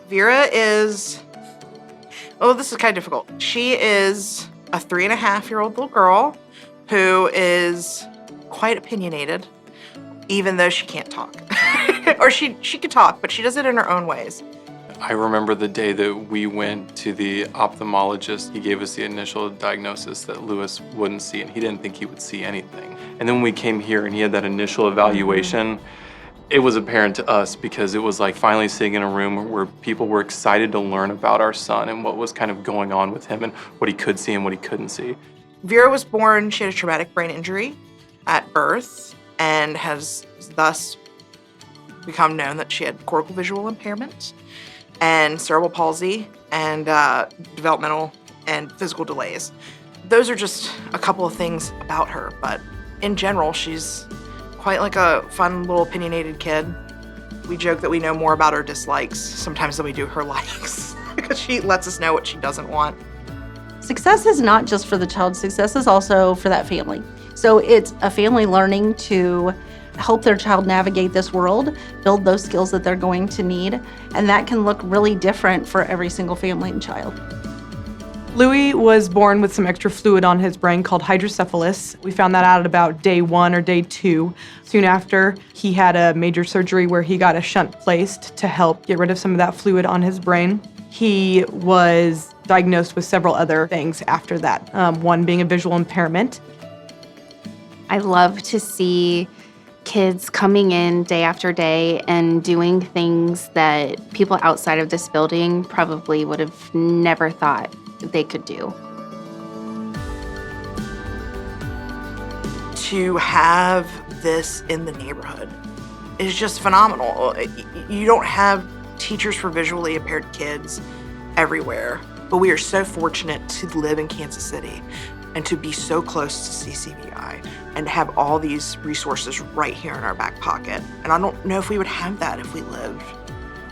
Vera is, oh, this is kind of difficult. She is a 3.5-year-old little girl who is quite opinionated, even though she can't talk. Or she can talk, but she does it in her own ways. I remember the day that we went to the ophthalmologist. He gave us the initial diagnosis that Lewis wouldn't see, and he didn't think he would see anything. And then when we came here and he had that initial evaluation, it was apparent to us because it was like finally sitting in a room where people were excited to learn about our son and what was kind of going on with him and what he could see and what he couldn't see. Vera was born, she had a traumatic brain injury at birth and has thus become known that she had cortical visual impairment and cerebral palsy and developmental and physical delays. Those are just a couple of things about her, but in general, she's quite like a fun little opinionated kid. We joke that we know more about her dislikes sometimes than we do her likes because she lets us know what she doesn't want. Success is not just for the child, success is also for that family. So it's a family learning to help their child navigate this world, build those skills that they're going to need, and that can look really different for every single family and child. Louis was born with some extra fluid on his brain called hydrocephalus. We found that out at about day 1 or day 2. Soon after, he had a major surgery where he got a shunt placed to help get rid of some of that fluid on his brain. He was diagnosed with several other things after that, one being a visual impairment. I love to see kids coming in day after day and doing things that people outside of this building probably would have never thought they could do. To have this in the neighborhood is just phenomenal. You don't have teachers for visually impaired kids everywhere, but we are so fortunate to live in Kansas City and to be so close to CCVI and have all these resources right here in our back pocket. And I don't know if we would have that if we lived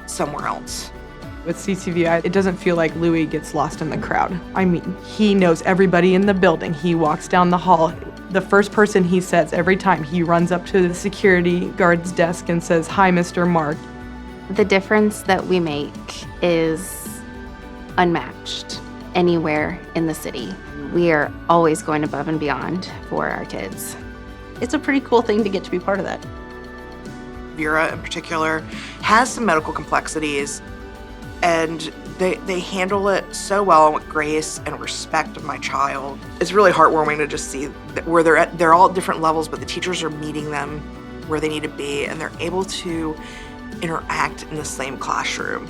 somewhere else. With CCVI, it doesn't feel like Louis gets lost in the crowd. I mean, he knows everybody in the building. He walks down the hall. The first person he says every time, he runs up to the security guard's desk and says, "Hi, Mr. Mark." The difference that we make is unmatched anywhere in the city. We are always going above and beyond for our kids. It's a pretty cool thing to get to be part of that. Vera in particular has some medical complexities, and they handle it so well with grace and respect of my child. It's really heartwarming to just see that where they're all at different levels, but the teachers are meeting them where they need to be, and they're able to interact in the same classroom.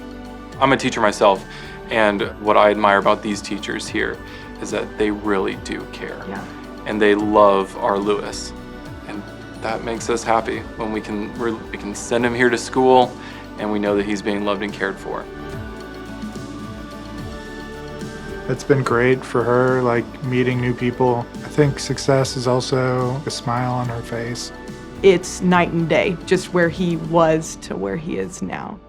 I'm a teacher myself, and what I admire about these teachers here is that they really do care. Yeah. And they love our Lewis. And that makes us happy when we can send him here to school and we know that he's being loved and cared for. It's been great for her, like meeting new people. I think success is also a smile on her face. It's night and day, just where he was to where he is now.